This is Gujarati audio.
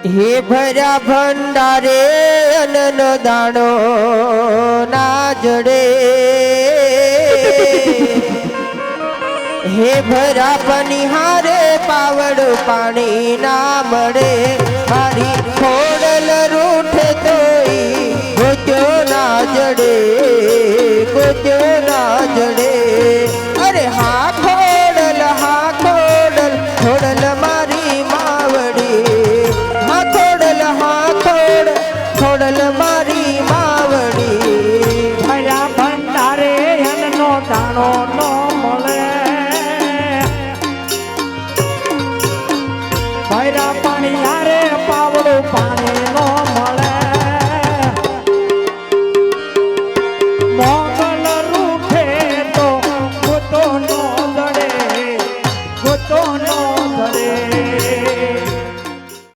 હે ભર્યા ભંડારે અન્નનો દાણો ના જડે, હે ભર્યા પનિહારે પાવડ પાણી ના મળે, મારી ખોડલ રૂઠે તોય ગોત્યો ના જડે, ગોત્યો ના જડે. અરે હા ખોડલ, ખોડલ મારી માવડી, હા ખોડલ, ખોડલ